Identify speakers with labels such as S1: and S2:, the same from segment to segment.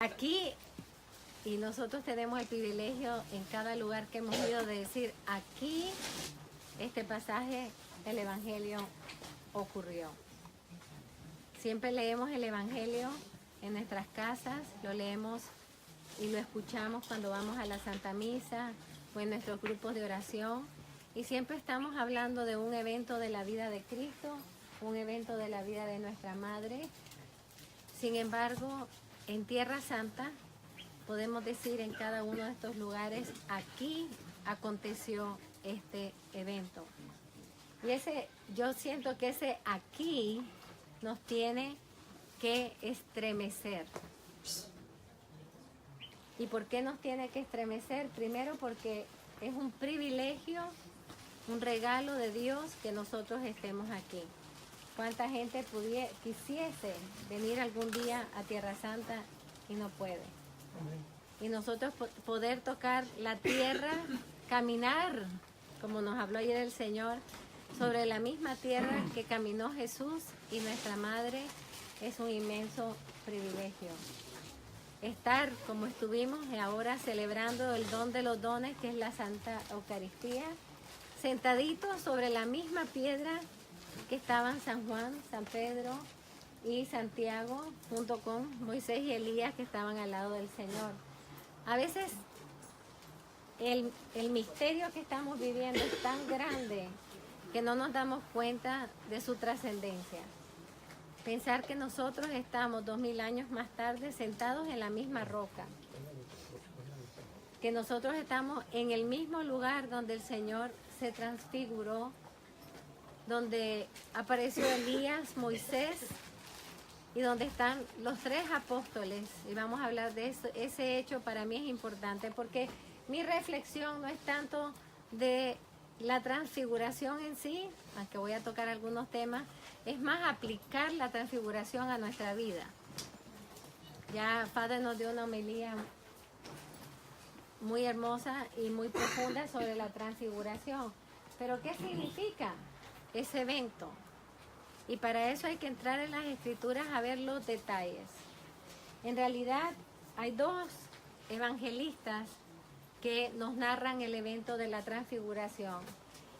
S1: Aquí, y nosotros tenemos el privilegio en cada lugar que hemos ido de decir, aquí este pasaje del Evangelio ocurrió. Siempre leemos el Evangelio en nuestras casas, lo leemos y lo escuchamos cuando vamos a la Santa Misa o en nuestros grupos de oración. Y siempre estamos hablando de un evento de la vida de Cristo, un evento de la vida de nuestra Madre. Sin embargo, en Tierra Santa, podemos decir en cada uno de estos lugares, aquí aconteció este evento. Y yo siento que ese aquí nos tiene que estremecer. ¿Y por qué nos tiene que estremecer? Primero porque es un privilegio, un regalo de Dios que nosotros estemos aquí. ¿Cuánta gente quisiese venir algún día a Tierra Santa y no puede? Y nosotros poder tocar la tierra, caminar, como nos habló ayer el Señor, sobre la misma tierra que caminó Jesús y nuestra Madre, es un inmenso privilegio. Estar como estuvimos ahora celebrando el don de los dones, que es la Santa Eucaristía, sentaditos sobre la misma piedra que estaban San Juan, San Pedro y Santiago, junto con Moisés y Elías, que estaban al lado del Señor. A veces el misterio que estamos viviendo es tan grande que no nos damos cuenta de su trascendencia. Pensar que nosotros estamos 2000 años más tarde sentados en la misma roca, que nosotros estamos en el mismo lugar donde el Señor se transfiguró, donde apareció Elías, Moisés, y donde están los 3 apóstoles. Y vamos a hablar de eso. Ese hecho para mí es importante porque mi reflexión no es tanto de la transfiguración en sí, aunque voy a tocar algunos temas, es más aplicar la transfiguración a nuestra vida. Ya Padre nos dio una homilía muy hermosa y muy profunda sobre la transfiguración. Pero ¿qué significa ese evento? Y para eso hay que entrar en las Escrituras a ver los detalles. En realidad hay 2 evangelistas que nos narran el evento de la transfiguración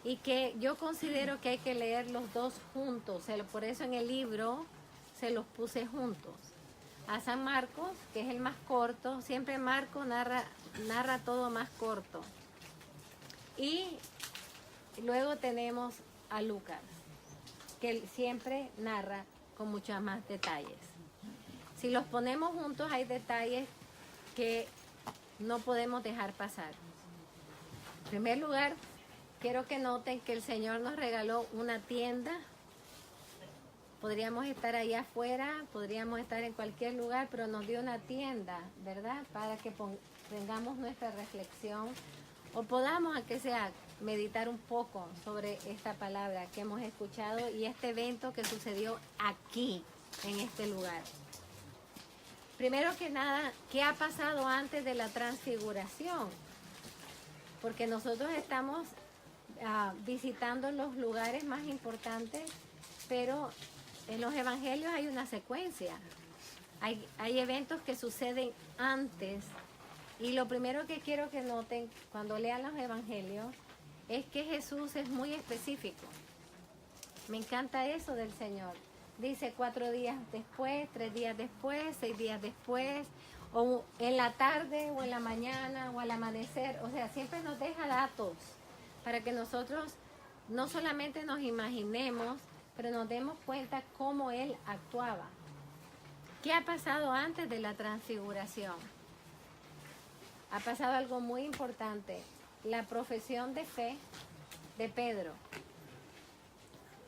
S1: y que yo considero que hay que leer los 2 juntos. Por eso en el libro se los puse juntos. A San Marcos, que es el más corto, siempre Marcos narra todo más corto. Y luego tenemos a Lucas, que siempre narra con muchos más detalles. Si los ponemos juntos hay detalles que no podemos dejar pasar. En primer lugar, quiero que noten que el Señor nos regaló una tienda. Podríamos estar allá afuera, podríamos estar en cualquier lugar, pero nos dio una tienda, ¿verdad? Para que tengamos nuestra reflexión o podamos, aunque sea, meditar un poco sobre esta palabra que hemos escuchado y este evento que sucedió aquí, en este lugar. Primero que nada, ¿qué ha pasado antes de la transfiguración? Porque nosotros estamos visitando los lugares más importantes, pero en los evangelios hay una secuencia. Hay eventos que suceden antes. Y lo primero que quiero que noten cuando lean los evangelios es que Jesús es muy específico. Me encanta eso del Señor. Dice 4 días después, 3 días después, 6 días después, o en la tarde, o en la mañana, o al amanecer. O sea, siempre nos deja datos para que nosotros no solamente nos imaginemos, pero nos demos cuenta cómo Él actuaba. ¿Qué ha pasado antes de la transfiguración? Ha pasado algo muy importante, la profesión de fe de Pedro.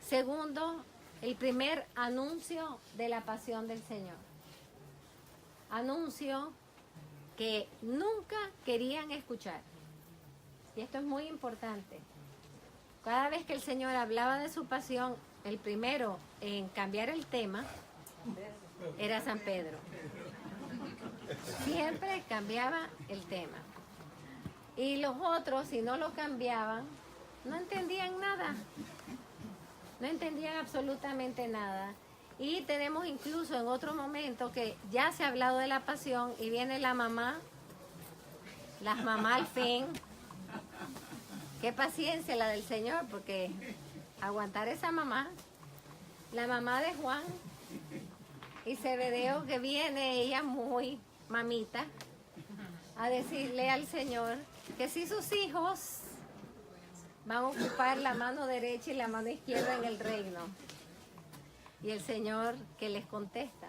S1: Segundo, el primer anuncio de la pasión del Señor. Anuncio que nunca querían escuchar. Y esto es muy importante. Cada vez que el Señor hablaba de su pasión, el primero en cambiar el tema era San Pedro. Siempre cambiaba el tema. Y los otros, si no lo cambiaban, no entendían nada. No entendían absolutamente nada. Y tenemos incluso en otro momento que ya se ha hablado de la pasión y viene la mamá, las mamás al fin. Qué paciencia la del Señor, porque aguantar esa mamá, la mamá de Juan y Zebedeo, que viene ella muy mamita a decirle al Señor que si sus hijos van a ocupar la mano derecha y la mano izquierda en el reino. Y el Señor que les contesta.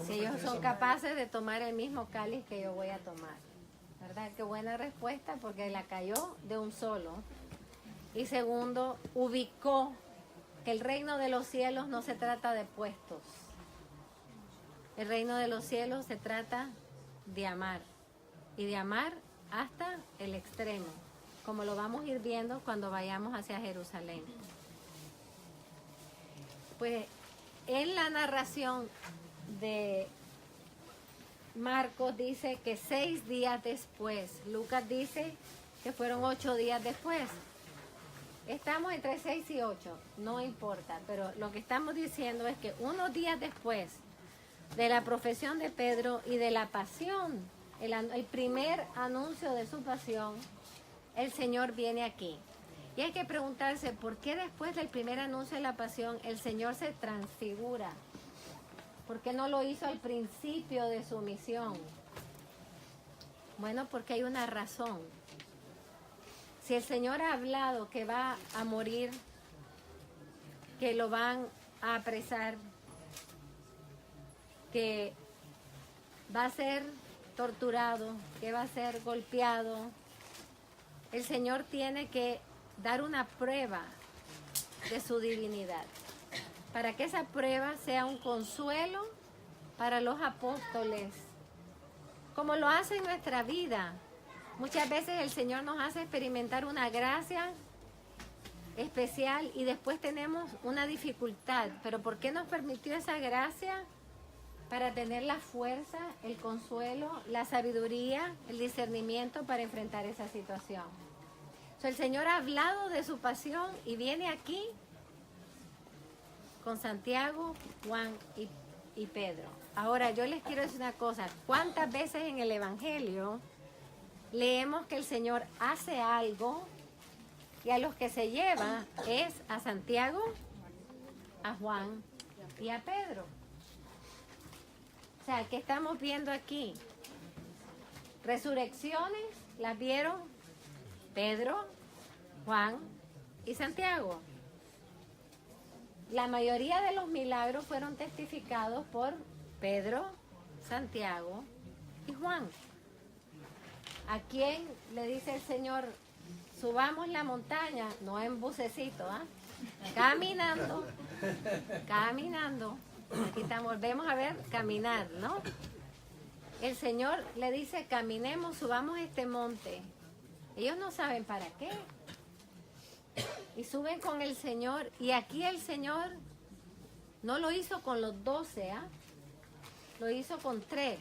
S1: Si ellos son capaces de tomar el mismo cáliz que yo voy a tomar. ¿Verdad? Qué buena respuesta, porque la cayó de un solo. Y segundo, ubicó que el reino de los cielos no se trata de puestos. El reino de los cielos se trata de amar. Y de amar hasta el extremo, como lo vamos a ir viendo cuando vayamos hacia Jerusalén. Pues en la narración de Marcos dice que 6 días después, Lucas dice que fueron 8 días después. Estamos entre 6 y 8, no importa, pero lo que estamos diciendo es que unos días después de la profesión de Pedro y de la pasión, el primer anuncio de su pasión, el Señor viene aquí. Y hay que preguntarse, ¿por qué después del primer anuncio de la pasión el Señor se transfigura? ¿Por qué no lo hizo al principio de su misión? Bueno, porque hay una razón. Si el Señor ha hablado que va a morir, que lo van a apresar, que va a ser torturado, que va a ser golpeado, el Señor tiene que dar una prueba de su divinidad, para que esa prueba sea un consuelo para los apóstoles, como lo hace en nuestra vida. Muchas veces el Señor nos hace experimentar una gracia especial y después tenemos una dificultad. ¿Pero por qué nos permitió esa gracia? Para tener la fuerza, el consuelo, la sabiduría, el discernimiento para enfrentar esa situación. El Señor ha hablado de su pasión y viene aquí con Santiago, Juan y Pedro. Ahora, yo les quiero decir una cosa. ¿Cuántas veces en el Evangelio leemos que el Señor hace algo y a los que se lleva es a Santiago, a Juan y a Pedro? O sea, ¿qué estamos viendo aquí? Resurrecciones, ¿las vieron? Pedro, Juan y Santiago. La mayoría de los milagros fueron testificados por Pedro, Santiago y Juan. ¿A quién le dice el Señor, subamos la montaña? No en bucecito, ¿ah? Caminando, caminando. Aquí estamos, volvemos a ver, caminar, ¿no? El Señor le dice, caminemos, subamos este monte. Ellos no saben para qué. Y suben con el Señor. Y aquí el Señor no lo hizo con los 12, ¿ah? Lo hizo con 3.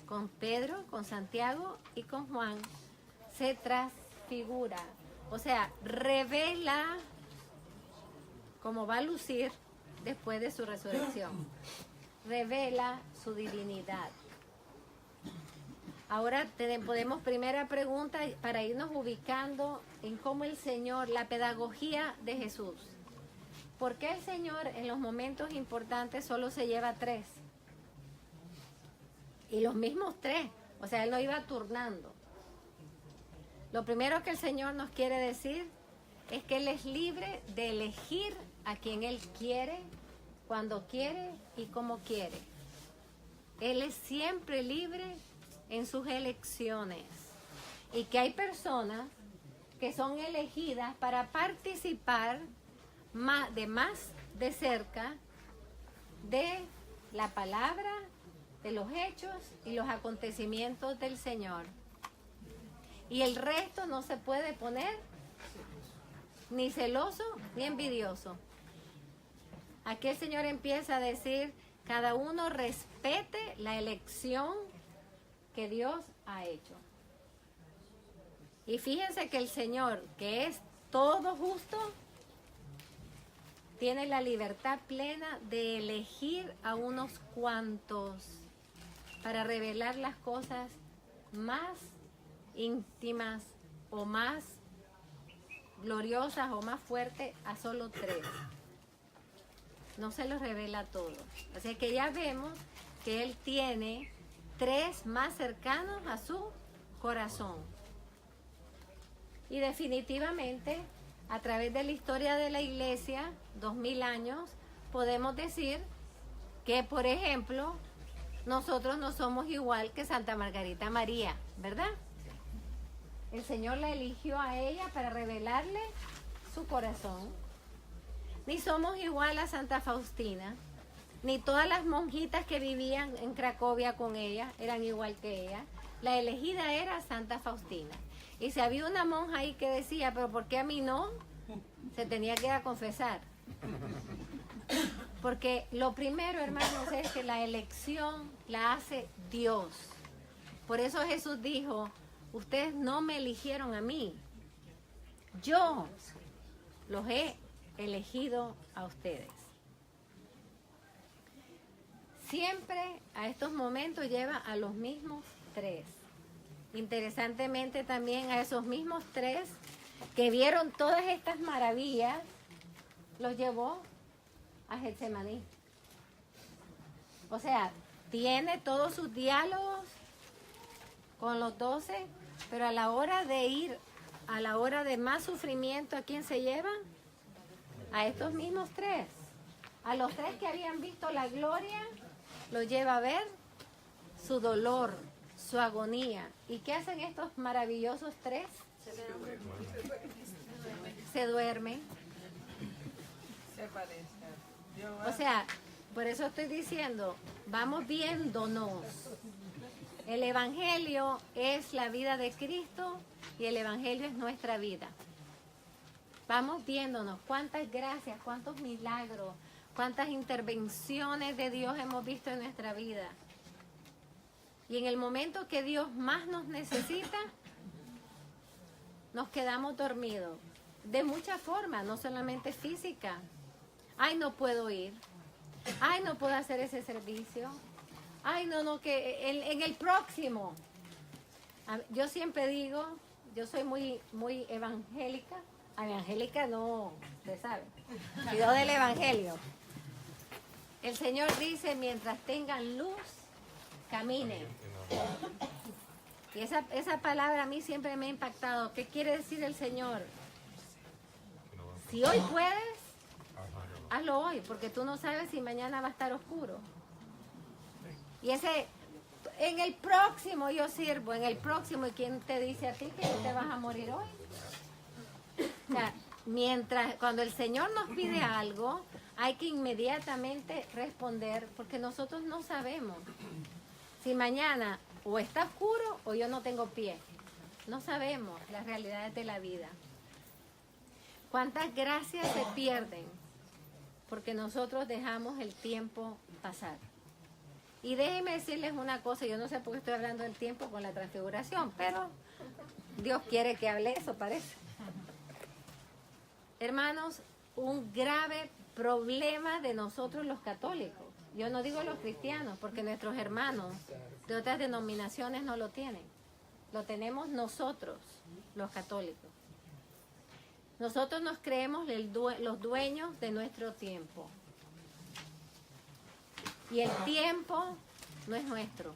S1: Con Pedro, con Santiago y con Juan. Se transfigura. O sea, revela cómo va a lucir después de su resurrección. Revela su divinidad. Ahora podemos, primera pregunta, para irnos ubicando en cómo el Señor, la pedagogía de Jesús. ¿Por qué el Señor en los momentos importantes solo se lleva 3? Y los mismos 3, o sea, Él lo iba turnando. Lo primero que el Señor nos quiere decir es que Él es libre de elegir a quien Él quiere, cuando quiere y como quiere. Él es siempre libre en sus elecciones. Y que hay personas que son elegidas para participar más de cerca de la palabra, de los hechos y los acontecimientos del Señor. Y el resto no se puede poner ni celoso ni envidioso. Aquí el Señor empieza a decir, cada uno respete la elección que Dios ha hecho. Y fíjense que el Señor, que es todo justo tiene la libertad plena de elegir a unos cuantos para revelar las cosas más íntimas o más gloriosas o más fuertes a solo 3. No se los revela a todos. Así que ya vemos que Él tiene 3 más cercanos a su corazón. Y definitivamente, a través de la historia de la iglesia, 2000 años, podemos decir que, por ejemplo, nosotros no somos igual que Santa Margarita María, ¿verdad? El Señor la eligió a ella para revelarle su corazón. Ni somos igual a Santa Faustina, ni todas las monjitas que vivían en Cracovia con ella eran igual que ella. La elegida era Santa Faustina. Y si había una monja ahí que decía, pero ¿por qué a mí no? Se tenía que ir a confesar. Porque lo primero, hermanos, es que la elección la hace Dios. Por eso Jesús dijo, ustedes no me eligieron a mí. Yo los he elegido a ustedes. Siempre a estos momentos lleva a los mismos 3. Interesantemente también a esos mismos 3 que vieron todas estas maravillas, los llevó a Getsemaní. O sea, tiene todos sus diálogos con los 12, pero a la hora de ir, a la hora de más sufrimiento, ¿a quién se lleva? A estos mismos 3. A los 3 que habían visto la gloria, los lleva a ver su dolor, su agonía. ¿Y qué hacen estos maravillosos 3? Se duermen. O sea, por eso estoy diciendo, vamos viéndonos. El Evangelio es la vida de Cristo y el Evangelio es nuestra vida. Vamos viéndonos cuántas gracias, cuántos milagros, cuántas intervenciones de Dios hemos visto en nuestra vida. Y en el momento que Dios más nos necesita, nos quedamos dormidos. De muchas formas, no solamente física. Ay, no puedo ir. Ay, no puedo hacer ese servicio. Ay, no, que en el próximo. Yo siempre digo, yo soy muy evangélica. Evangélica no, usted sabe. Cuidado del evangelio. El Señor dice, mientras tengan luz, caminen. Y esa palabra a mí siempre me ha impactado. ¿Qué quiere decir el Señor? Si hoy puedes, hazlo hoy, porque tú no sabes si mañana va a estar oscuro. Y en el próximo yo sirvo, en el próximo, ¿y quién te dice a ti que te vas a morir hoy? O sea, cuando el Señor nos pide algo, hay que inmediatamente responder, porque nosotros no sabemos si mañana o está oscuro o yo no tengo pie. No sabemos las realidades de la vida. ¿Cuántas gracias se pierden? Porque nosotros dejamos el tiempo pasar. Y déjenme decirles una cosa, yo no sé por qué estoy hablando del tiempo con la transfiguración, pero Dios quiere que hable eso, parece. Hermanos, un grave problema de nosotros los católicos. Yo no digo los cristianos, porque nuestros hermanos de otras denominaciones no lo tienen. Lo tenemos nosotros, los católicos. Nosotros nos creemos los dueños de nuestro tiempo. Y el tiempo no es nuestro.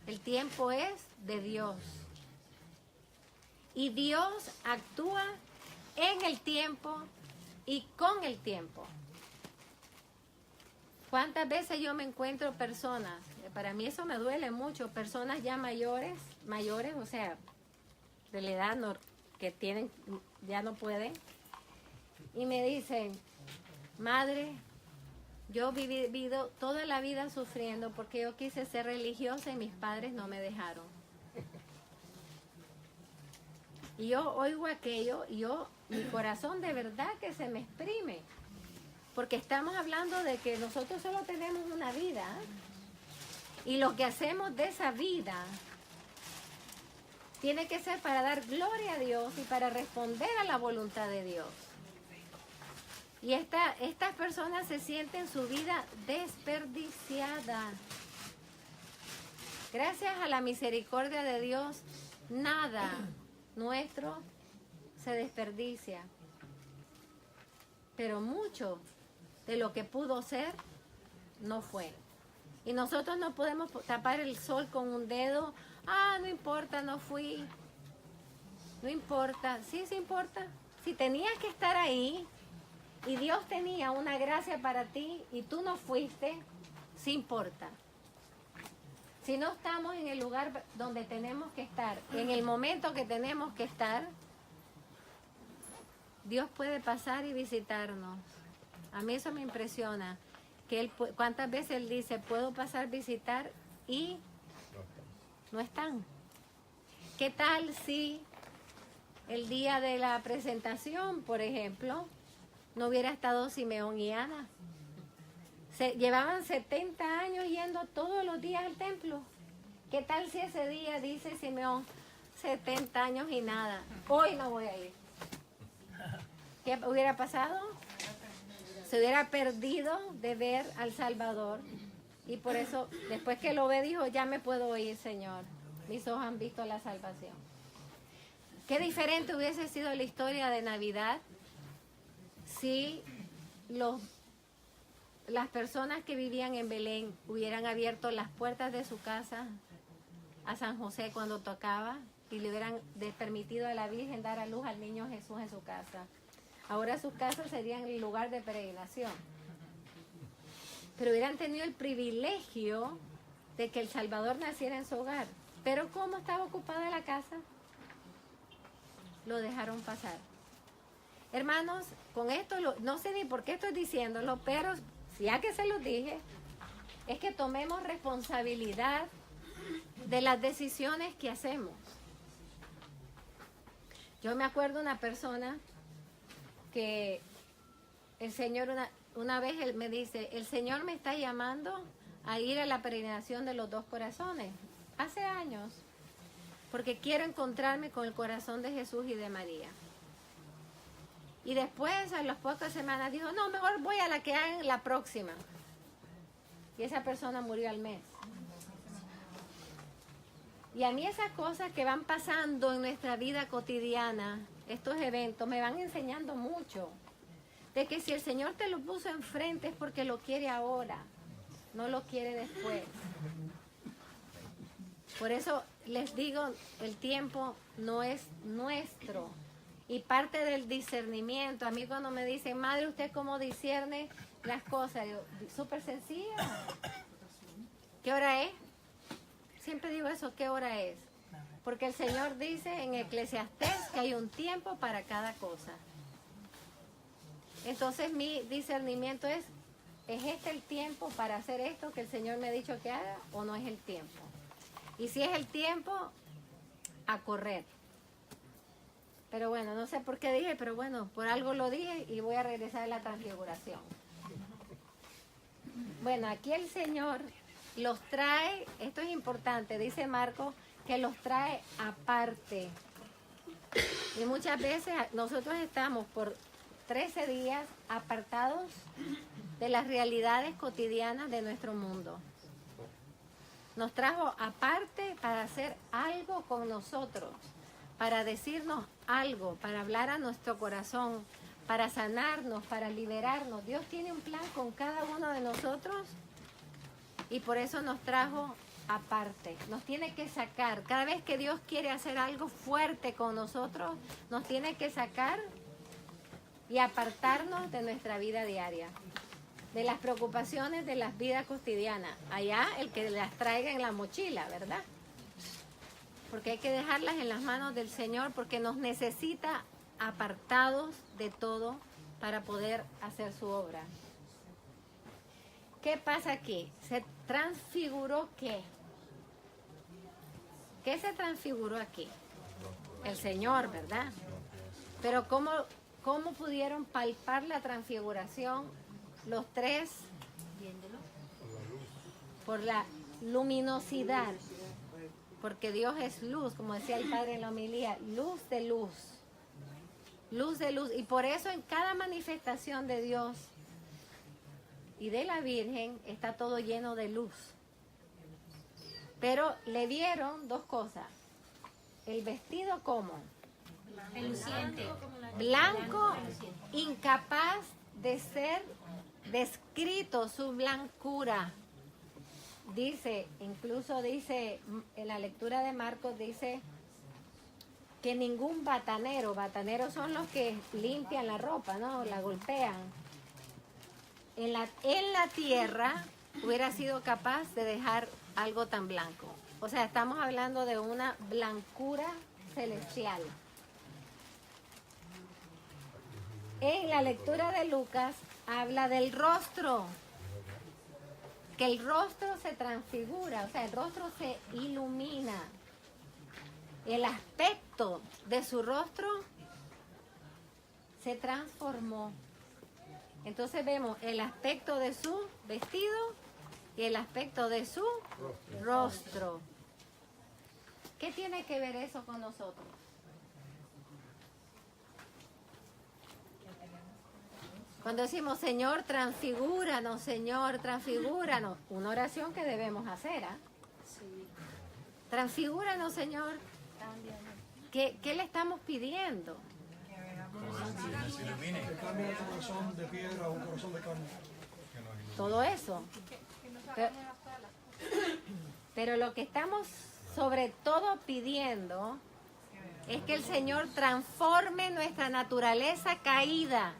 S1: El tiempo es de Dios. Y Dios actúa en el tiempo y con el tiempo. ¿Cuántas veces yo me encuentro personas, para mí eso me duele mucho, personas ya mayores, o sea, de la edad que tienen, ya no pueden, y me dicen, madre, yo he vivido toda la vida sufriendo porque yo quise ser religiosa y mis padres no me dejaron. Y yo oigo aquello y mi corazón de verdad que se me exprime. Porque estamos hablando de que nosotros solo tenemos una vida. Y lo que hacemos de esa vida Tiene que ser para dar gloria a Dios y para responder a la voluntad de Dios. Y estas personas se sienten su vida desperdiciada. Gracias a la misericordia de Dios, nada nuestro se desperdicia. Pero mucho de lo que pudo ser, no fue. Y nosotros no podemos tapar el sol con un dedo. Ah, no importa, no fui. No importa. Sí, sí importa. Si tenías que estar ahí y Dios tenía una gracia para ti y tú no fuiste, sí importa. Si no estamos en el lugar donde tenemos que estar, en el momento que tenemos que estar, Dios puede pasar y visitarnos. A mí eso me impresiona. Que él, cuántas veces Él dice, puedo pasar, visitar y no están. ¿Qué tal si el día de la presentación, por ejemplo, no hubiera estado Simeón y Ana? Llevaban 70 años yendo todos los días al templo. ¿Qué tal si ese día dice Simeón, 70 años y nada, hoy no voy a ir? ¿Qué hubiera pasado? Se hubiera perdido de ver al Salvador. Y por eso, después que lo ve, dijo, ya me puedo ir, Señor. Mis ojos han visto la salvación. Qué diferente hubiese sido la historia de Navidad si las personas que vivían en Belén hubieran abierto las puertas de su casa a San José cuando tocaba y le hubieran permitido a la Virgen dar a luz al niño Jesús en su casa. Ahora sus casas serían el lugar de peregrinación. Pero hubieran tenido el privilegio de que el Salvador naciera en su hogar. Pero ¿cómo estaba ocupada la casa? Lo dejaron pasar. Hermanos, con esto, no sé ni por qué estoy diciéndolo, pero ya que se los dije, es que tomemos responsabilidad de las decisiones que hacemos. Yo me acuerdo de una persona que el Señor una vez él me dice, el Señor me está llamando a ir a la peregrinación de los dos corazones, hace años, porque quiero encontrarme con el corazón de Jesús y de María. Y después, a las pocas semanas, dijo, no, mejor voy a la que hagan la próxima. Y esa persona murió al mes. Y a mí esas cosas que van pasando en nuestra vida cotidiana, estos eventos, me van enseñando mucho. De que si el Señor te lo puso enfrente es porque lo quiere ahora, no lo quiere después. Por eso les digo, el tiempo no es nuestro. Y parte del discernimiento, a mí cuando me dicen, madre, ¿usted cómo discierne las cosas? Yo, súper sencilla. ¿Qué hora es? Siempre digo eso, ¿qué hora es? Porque el Señor dice en Eclesiastés que hay un tiempo para cada cosa. Entonces mi discernimiento es este el tiempo para hacer esto que el Señor me ha dicho que haga o no es el tiempo? Y si es el tiempo, a correr. Pero bueno, no sé por qué dije, pero bueno, por algo lo dije y voy a regresar a la transfiguración. Bueno, aquí el Señor los trae, esto es importante, dice Marcos, que los trae aparte. Y muchas veces nosotros estamos por 13 días apartados de las realidades cotidianas de nuestro mundo. Nos trajo aparte para hacer algo con nosotros, para decirnos algo, para hablar a nuestro corazón, para sanarnos, para liberarnos. Dios tiene un plan con cada uno de nosotros y por eso nos trajo aparte. Nos tiene que sacar. Cada vez que Dios quiere hacer algo fuerte con nosotros, nos tiene que sacar y apartarnos de nuestra vida diaria, de las preocupaciones de las vidas cotidianas. Allá el que las traiga en la mochila, ¿verdad? Porque hay que dejarlas en las manos del Señor porque nos necesita apartados de todo para poder hacer su obra. ¿Qué pasa aquí? ¿Se transfiguró qué? ¿Qué se transfiguró aquí? El Señor, ¿verdad? Pero ¿cómo pudieron palpar la transfiguración los tres? Por la luminosidad. porque Dios es luz, como decía el Padre en la homilía, luz de luz. Luz de luz. Y por eso en cada manifestación de Dios y de la Virgen está todo lleno de luz. Pero le dieron dos cosas. El vestido como
S2: Reluciente.
S1: blanco, incapaz de ser descrito su blancura. Dice, incluso dice, en la lectura de Marcos dice que ningún bataneros son los que limpian la ropa, ¿no? La golpean. En la tierra hubiera sido capaz de dejar algo tan blanco. O sea, estamos hablando de una blancura celestial. En la lectura de Lucas habla del rostro, que el rostro se transfigura, o sea, el rostro se ilumina. El aspecto de su rostro se transformó. Entonces vemos el aspecto de su vestido y el aspecto de su rostro. ¿Qué tiene que ver eso con nosotros? Cuando decimos, Señor, transfigúranos, una oración que debemos hacer, ¿ah? Transfigúranos, Señor. ¿Qué le estamos pidiendo?
S3: Que cambie el corazón de piedra a un corazón de carne.
S1: Todo eso. Pero lo que estamos sobre todo pidiendo es que el Señor transforme nuestra naturaleza caída.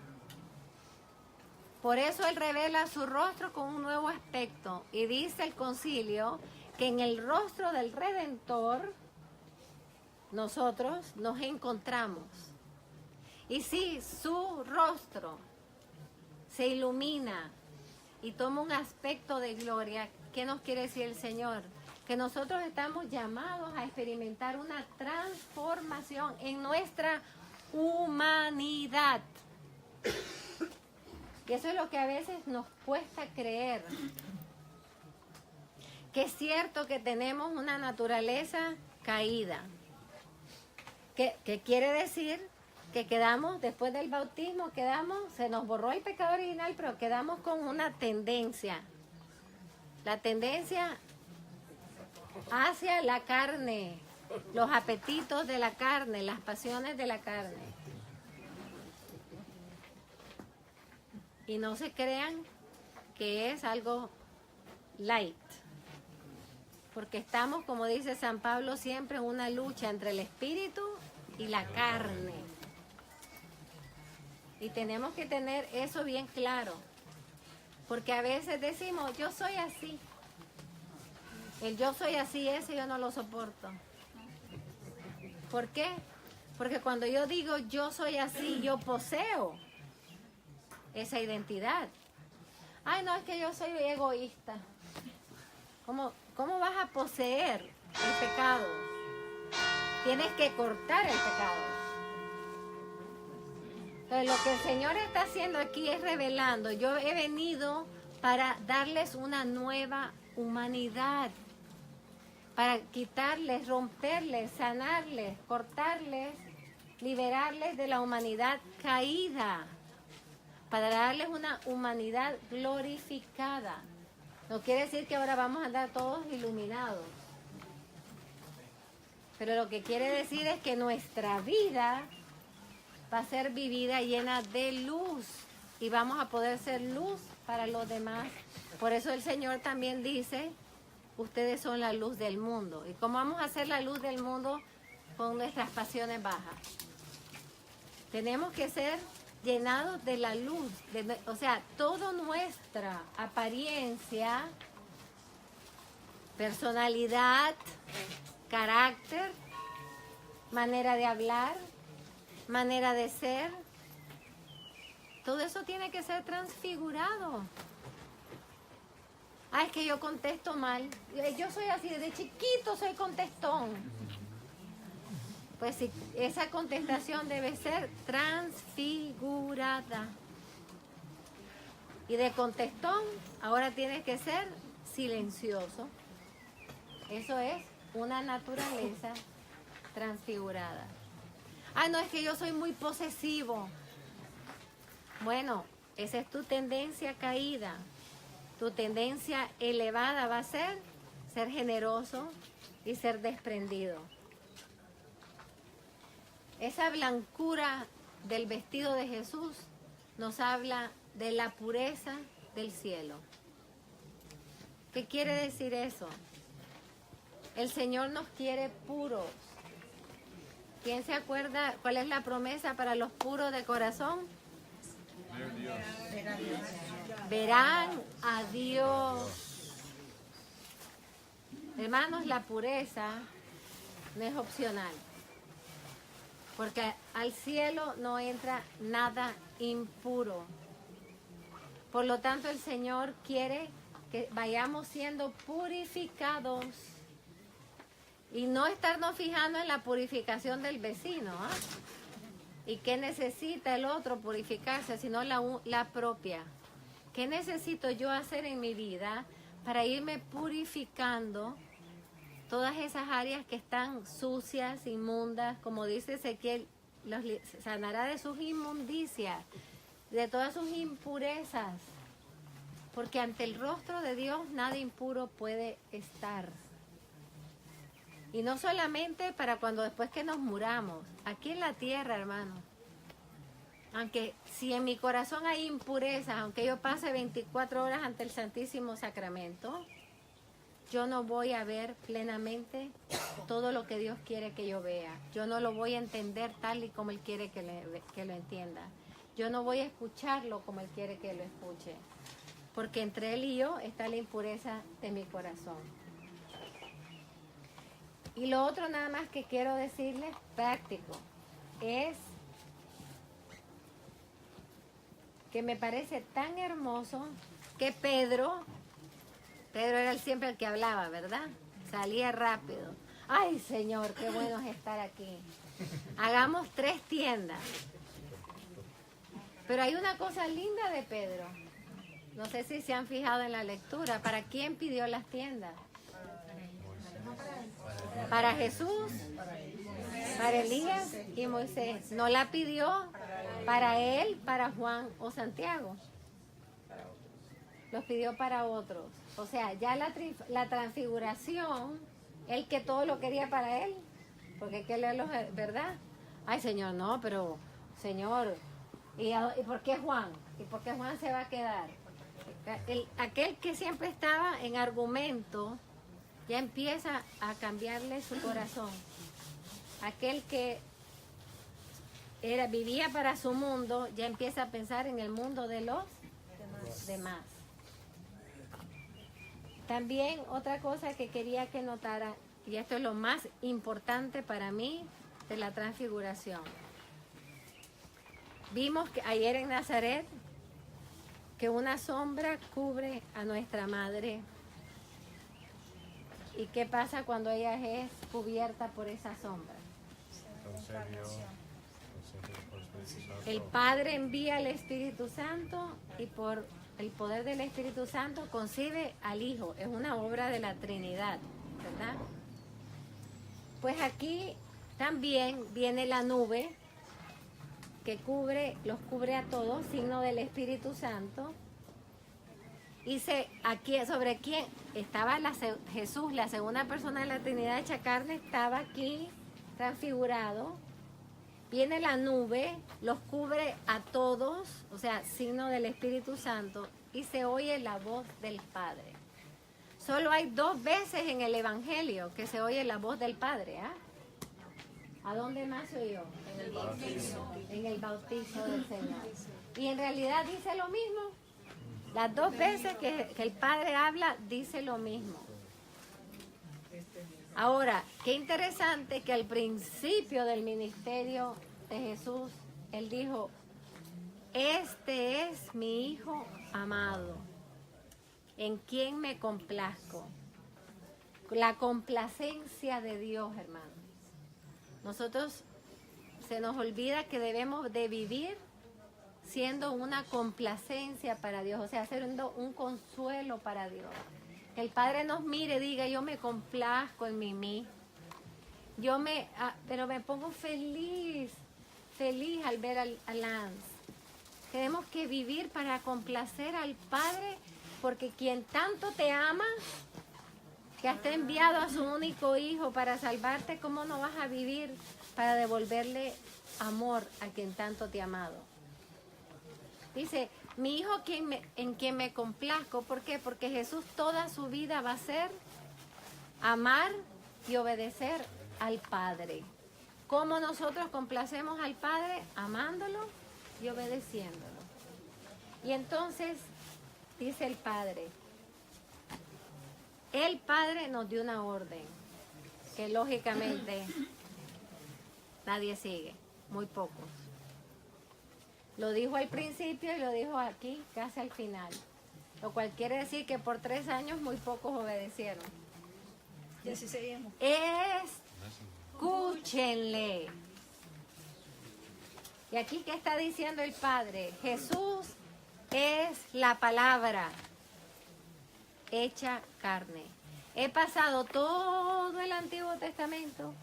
S1: Por eso Él revela su rostro con un nuevo aspecto. Y dice el concilio que en el rostro del Redentor nosotros nos encontramos. Y si su rostro se ilumina y toma un aspecto de gloria, ¿qué nos quiere decir el Señor? Que nosotros estamos llamados a experimentar una transformación en nuestra humanidad. Y eso es lo que a veces nos cuesta creer. Que es cierto que tenemos una naturaleza caída. ¿Qué quiere decir? Que quedamos, después del bautismo, se nos borró el pecado original, pero quedamos con una tendencia. La tendencia hacia la carne, los apetitos de la carne, las pasiones de la carne. Y no se crean que es algo light. Porque estamos, como dice San Pablo, siempre en una lucha entre el espíritu y la carne. Y tenemos que tener eso bien claro. Porque a veces decimos, yo soy así. El yo soy así, ese yo no lo soporto. ¿Por qué? Porque cuando yo digo yo soy así, yo poseo esa identidad. Ay, no, es que yo soy egoísta. ¿Cómo vas a poseer el pecado? Tienes que cortar el pecado. Entonces, lo que el Señor está haciendo aquí es revelando. Yo he venido para darles una nueva humanidad. Para quitarles, romperles, sanarles, cortarles, liberarles de la humanidad caída. Para darles una humanidad glorificada. No quiere decir que ahora vamos a andar todos iluminados. Pero lo que quiere decir es que nuestra vida va a ser vivida llena de luz. Y vamos a poder ser luz para los demás. Por eso el Señor también dice, ustedes son la luz del mundo. ¿Y cómo vamos a ser la luz del mundo? Con nuestras pasiones bajas. Tenemos que ser llenados de la luz, o sea, toda nuestra apariencia, personalidad, carácter, manera de hablar, manera de ser, todo eso tiene que ser transfigurado. Ah, es que yo contesto mal, yo soy así, desde chiquito soy contestón. Pues sí, esa contestación debe ser transfigurada. Y de contestón, ahora tienes que ser silencioso. Eso es una naturaleza transfigurada. Ah, no, es que yo soy muy posesivo. Bueno, esa es tu tendencia caída. Tu tendencia elevada va a ser generoso y ser desprendido. Esa blancura del vestido de Jesús nos habla de la pureza del cielo. ¿Qué quiere decir eso? El Señor nos quiere puros. ¿Quién se acuerda cuál es la promesa para los puros de corazón? Verán a Dios. Hermanos, la pureza no es opcional, porque al cielo no entra nada impuro. Por lo tanto, el Señor quiere que vayamos siendo purificados y no estarnos fijando en la purificación del vecino, ¿ah? ¿Y qué necesita el otro purificarse, sino la propia? ¿Qué necesito yo hacer en mi vida para irme purificando todas esas áreas que están sucias, inmundas? Como dice Ezequiel, los sanará de sus inmundicias, de todas sus impurezas, porque ante el rostro de Dios nada impuro puede estar. Y no solamente para cuando después que nos muramos, aquí en la tierra, hermano. Aunque si en mi corazón hay impurezas, aunque yo pase 24 horas ante el Santísimo Sacramento, yo no voy a ver plenamente todo lo que Dios quiere que yo vea. Yo no lo voy a entender tal y como Él quiere que lo entienda. Yo no voy a escucharlo como Él quiere que lo escuche. Porque entre Él y yo está la impureza de mi corazón. Y lo otro nada más que quiero decirles, práctico, es que me parece tan hermoso que Pedro era siempre el que hablaba, ¿verdad? Salía rápido. Ay, Señor, qué bueno es estar aquí. Hagamos 3 tiendas. Pero hay una cosa linda de Pedro. No sé si se han fijado en la lectura. ¿Para quién pidió las tiendas? Para Jesús, para Elías y Moisés. No la pidió para él, para Juan o Santiago. Los pidió para otros. O sea, ya la transfiguración, él que todo lo quería para él. Porque hay que leerlo, ¿verdad? Ay, Señor, no, pero, Señor, ¿y por qué Juan? ¿Y por qué Juan se va a quedar? Aquel que siempre estaba en argumento, ya empieza a cambiarle su corazón. Aquel que vivía para su mundo, ya empieza a pensar en el mundo de los demás. También otra cosa que quería que notara, y esto es lo más importante para mí de la transfiguración. Vimos que ayer en Nazaret que una sombra cubre a nuestra madre. ¿Y qué pasa cuando ella es cubierta por esa sombra? El Padre envía al Espíritu Santo y por el poder del Espíritu Santo concibe al Hijo. Es una obra de la Trinidad, ¿verdad? Pues aquí también viene la nube que los cubre a todos, signo del Espíritu Santo. Y aquí sobre quién estaba Jesús, la segunda persona de la Trinidad hecha carne, estaba aquí transfigurado. Viene la nube, los cubre a todos, o sea, signo del Espíritu Santo, y se oye la voz del Padre. Solo hay 2 veces en el Evangelio que se oye la voz del Padre, ¿ah? ¿A dónde más se oyó? En el bautizo. En el bautizo del Señor. Y en realidad dice lo mismo. Las 2 veces que el Padre habla, dice lo mismo. Ahora, qué interesante que al principio del ministerio de Jesús, Él dijo, este es mi Hijo amado, en quien me complazco. La complacencia de Dios, hermanos. Nosotros se nos olvida que debemos de vivir siendo una complacencia para Dios, o sea, siendo un consuelo para Dios. Que el Padre nos mire y diga, yo me complazco en Mimi. Pero me pongo feliz al ver a Lance. Tenemos que vivir para complacer al Padre, porque quien tanto te ama, que hasta enviado a su único hijo para salvarte, ¿cómo no vas a vivir para devolverle amor a quien tanto te ha amado? Dice, mi hijo en quien me complazco. ¿Por qué? Porque Jesús toda su vida va a ser amar y obedecer al Padre. ¿Cómo nosotros complacemos al Padre? Amándolo y obedeciéndolo. Y entonces dice el Padre nos dio una orden que lógicamente nadie sigue, muy pocos. Lo dijo al principio y lo dijo aquí casi al final, lo cual quiere decir que por 3 años muy pocos obedecieron.
S2: Y así seguimos.
S1: Escúchenle. Y aquí, ¿qué está diciendo el Padre? Jesús es la palabra hecha carne. He pasado todo el Antiguo Testamento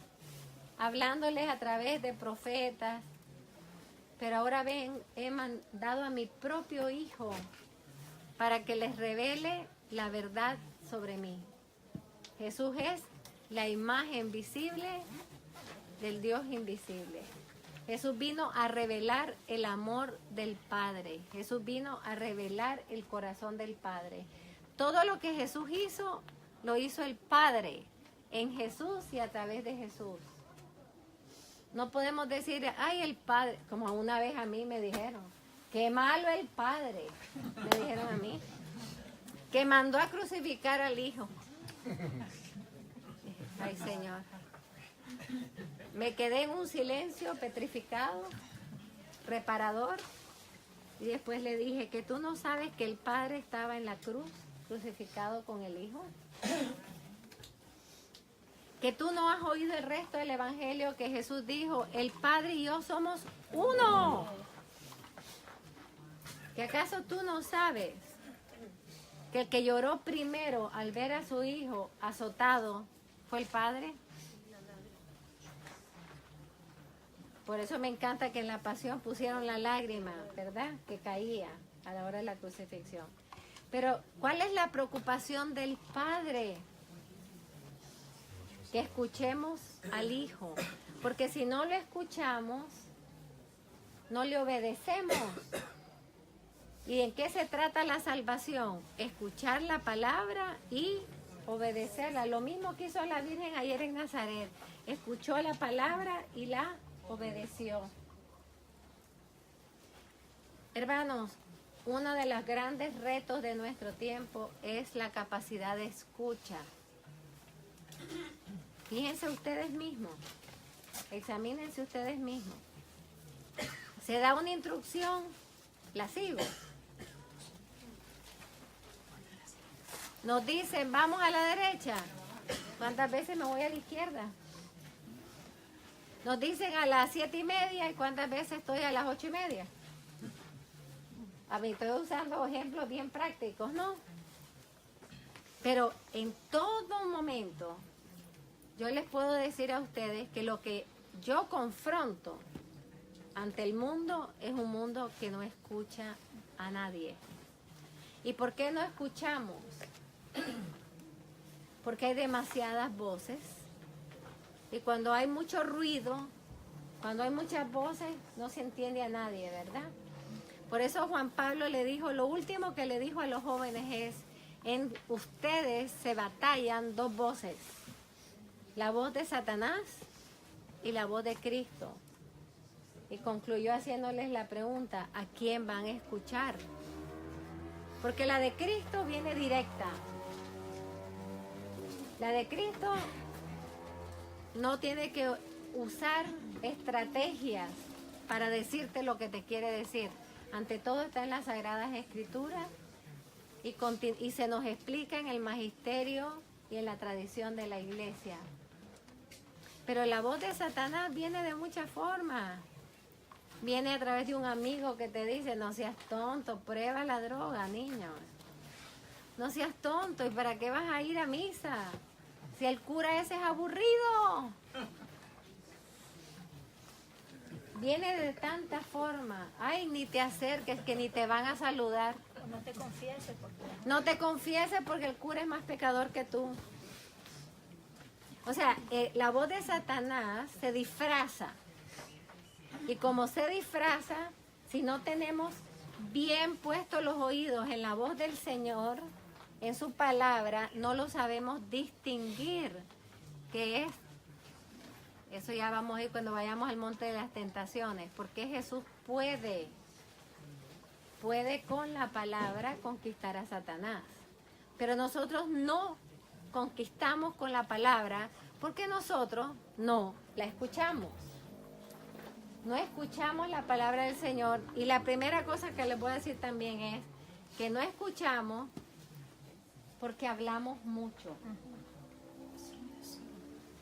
S1: hablándoles a través de profetas, pero ahora he mandado a mi propio Hijo para que les revele la verdad sobre mí. Jesús es la imagen visible del Dios invisible. Jesús vino a revelar el amor del Padre. Jesús vino a revelar el corazón del Padre. Todo lo que Jesús hizo, lo hizo el Padre en Jesús y a través de Jesús. No podemos decir, ay, el Padre, como una vez a mí me dijeron, qué malo el Padre, me dijeron a mí, que mandó a crucificar al Hijo. Ay, Señor. Me quedé en un silencio petrificado, reparador, y después le dije, que tú no sabes que el Padre estaba en la cruz, crucificado con el Hijo. Que tú no has oído el resto del Evangelio que Jesús dijo, el Padre y yo somos uno. ¿Que acaso tú no sabes que el que lloró primero al ver a su hijo azotado fue el Padre? Por eso me encanta que en la pasión pusieron la lágrima, ¿verdad? Que caía a la hora de la crucifixión. Pero, ¿cuál es la preocupación del Padre? Que escuchemos al Hijo. Porque si no lo escuchamos, no le obedecemos. ¿Y en qué se trata la salvación? Escuchar la palabra y obedecerla. Lo mismo que hizo la Virgen ayer en Nazaret. Escuchó la palabra y la obedeció. Hermanos, uno de los grandes retos de nuestro tiempo es la capacidad de escucha. Fíjense ustedes mismos, examínense ustedes mismos. Se da una instrucción, la sigo. Nos dicen, vamos a la derecha. ¿Cuántas veces me voy a la izquierda? Nos dicen a las 7:30 y cuántas veces estoy a las 8:30. A mí estoy usando ejemplos bien prácticos, ¿no? Pero en todo momento, yo les puedo decir a ustedes que lo que yo confronto ante el mundo es un mundo que no escucha a nadie. ¿Y por qué no escuchamos? Porque hay demasiadas voces. Y cuando hay mucho ruido, cuando hay muchas voces, no se entiende a nadie, ¿verdad? Por eso Juan Pablo le dijo, lo último que le dijo a los jóvenes es, en ustedes se batallan 2 voces. La voz de Satanás y la voz de Cristo. Y concluyó haciéndoles la pregunta, ¿a quién van a escuchar? Porque la de Cristo viene directa. La de Cristo no tiene que usar estrategias para decirte lo que te quiere decir. Ante todo está en las Sagradas Escrituras y se nos explica en el magisterio y en la tradición de la Iglesia. Pero la voz de Satanás viene de muchas formas. Viene a través de un amigo que te dice, no seas tonto, prueba la droga, niño. No seas tonto. ¿Y para qué vas a ir a misa? Si el cura ese es aburrido. Viene de tanta forma. Ay, ni te acerques, que ni te van a saludar.
S2: O no te confieses porque
S1: No te confieses porque el cura es más pecador que tú. O sea, la voz de Satanás se disfraza. Y como se disfraza, si no tenemos bien puestos los oídos en la voz del Señor, en su palabra, no lo sabemos distinguir. ¿Qué es? Eso ya vamos a ir cuando vayamos al monte de las tentaciones. Porque Jesús puede con la palabra conquistar a Satanás. Pero nosotros no conquistamos con la palabra porque nosotros no la escuchamos. No escuchamos la palabra del Señor. Y la primera cosa que les voy a decir también es que no escuchamos porque hablamos mucho.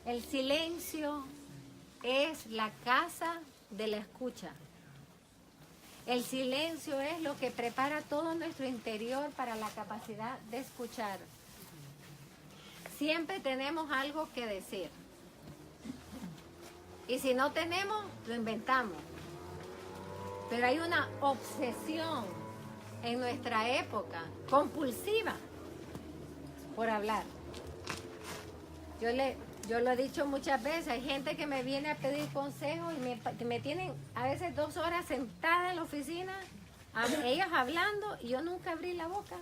S1: El silencio es la casa de la escucha. El silencio es lo que prepara todo nuestro interior para la capacidad de escuchar. Siempre tenemos algo que decir. Y si no tenemos, lo inventamos. Pero hay una obsesión en nuestra época, compulsiva, por hablar. Yo lo he dicho muchas veces, hay gente que me viene a pedir consejos y que me tienen a veces 2 horas sentada en la oficina, ellos hablando y yo nunca abrí la boca.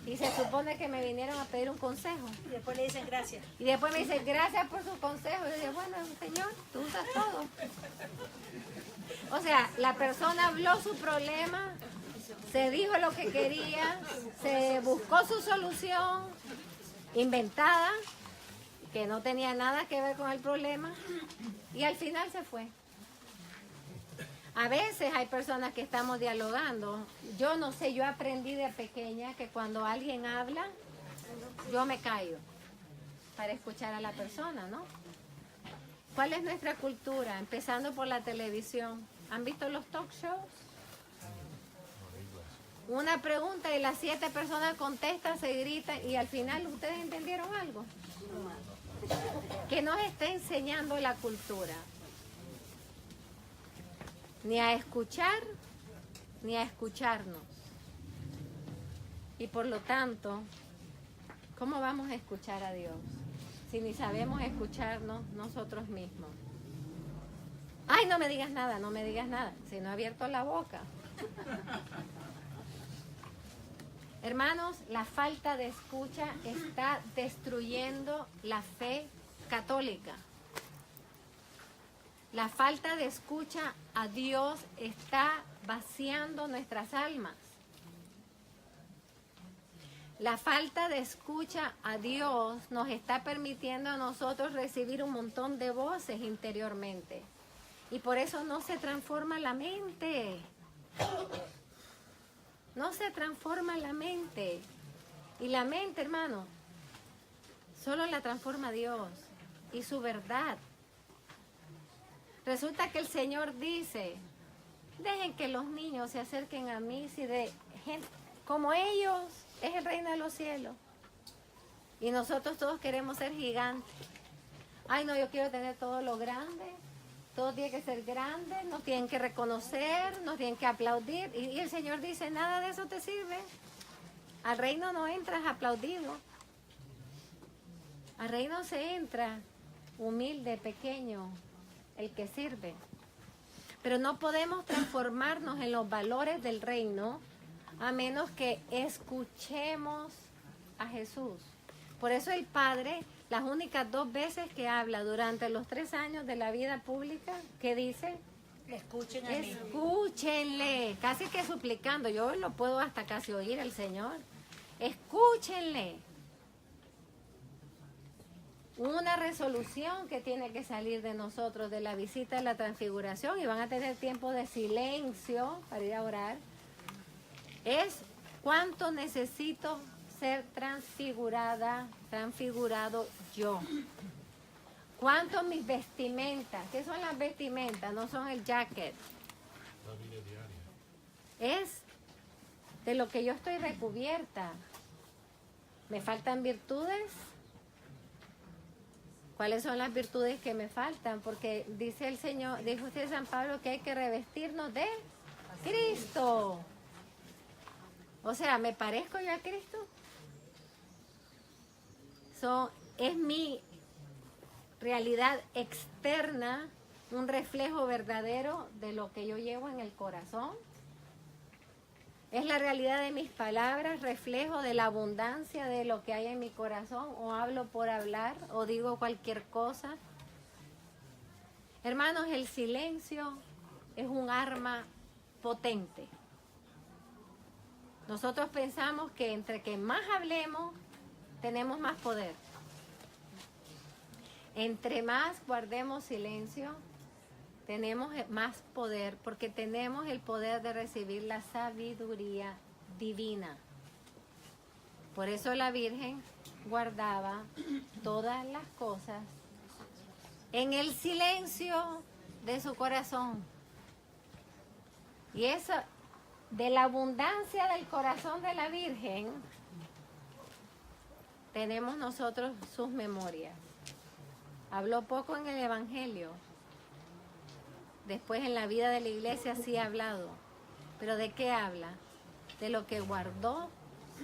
S1: Y se supone que me vinieron a pedir un consejo.
S2: y después le dicen gracias.
S1: Y después me dicen, gracias por su consejo. Y yo digo, bueno, Señor, tú usas todo. O sea, la persona habló su problema, se dijo lo que quería, se buscó su solución inventada, que no tenía nada que ver con el problema, y al final se fue. A veces hay personas que estamos dialogando. Yo no sé, yo aprendí de pequeña que cuando alguien habla, yo me callo para escuchar a la persona, ¿no? ¿Cuál es nuestra cultura? Empezando por la televisión. ¿Han visto los talk shows? Una pregunta y las 7 personas contestan, se gritan y al final ¿ustedes entendieron algo? ¿Qué nos está enseñando la cultura? Ni a escuchar, ni a escucharnos. Y por lo tanto, ¿cómo vamos a escuchar a Dios si ni sabemos escucharnos nosotros mismos? Ay, no me digas nada, no me digas nada, si no he abierto la boca. Hermanos, la falta de escucha está destruyendo la fe católica. La falta de escucha a Dios está vaciando nuestras almas. La falta de escucha a Dios nos está permitiendo a nosotros recibir un montón de voces interiormente. Y por eso no se transforma la mente. No se transforma la mente. Y la mente, hermano, solo la transforma Dios y su verdad. Resulta que el Señor dice, dejen que los niños se acerquen a mí, si de gente como ellos es el reino de los cielos. Y nosotros todos queremos ser gigantes. Ay, no, yo quiero tener todo lo grande. Todo tiene que ser grande, nos tienen que reconocer, nos tienen que aplaudir. Y el Señor dice, nada de eso te sirve. Al reino no entras aplaudido. Al reino se entra humilde, pequeño, el que sirve. Pero no podemos transformarnos en los valores del reino a menos que escuchemos a Jesús. Por eso el Padre, las únicas 2 veces que habla durante los 3 años de la vida pública, ¿qué dice?
S2: Escuchen al Hijo.
S1: Escúchenle, casi que suplicando. Yo lo puedo hasta casi oír al Señor. Escúchenle. Una resolución que tiene que salir de nosotros de la visita de la transfiguración, y van a tener tiempo de silencio para ir a orar, es cuánto necesito ser transfigurado yo. ¿Cuánto mis vestimentas? ¿Qué son las vestimentas? No son el jacket.
S4: La vida diaria.
S1: Es de lo que yo estoy recubierta. ¿Me faltan virtudes? ¿Cuáles son las virtudes que me faltan? Porque dice el Señor, dijo usted San Pablo, que hay que revestirnos de Cristo. O sea, ¿me parezco yo a Cristo? Es mi realidad externa, un reflejo verdadero de lo que yo llevo en el corazón. ¿Es la realidad de mis palabras reflejo de la abundancia de lo que hay en mi corazón? ¿O hablo por hablar? ¿O digo cualquier cosa? Hermanos, el silencio es un arma potente. Nosotros pensamos que entre que más hablemos, tenemos más poder. Entre más guardemos silencio, tenemos más poder, porque tenemos el poder de recibir la sabiduría divina. Por eso la Virgen guardaba todas las cosas en el silencio de su corazón. Y eso, de la abundancia del corazón de la Virgen, tenemos nosotros sus memorias. Habló poco en el Evangelio. Después en la vida de la iglesia sí ha hablado. ¿Pero de qué habla? De lo que guardó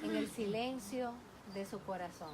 S1: en el silencio de su corazón.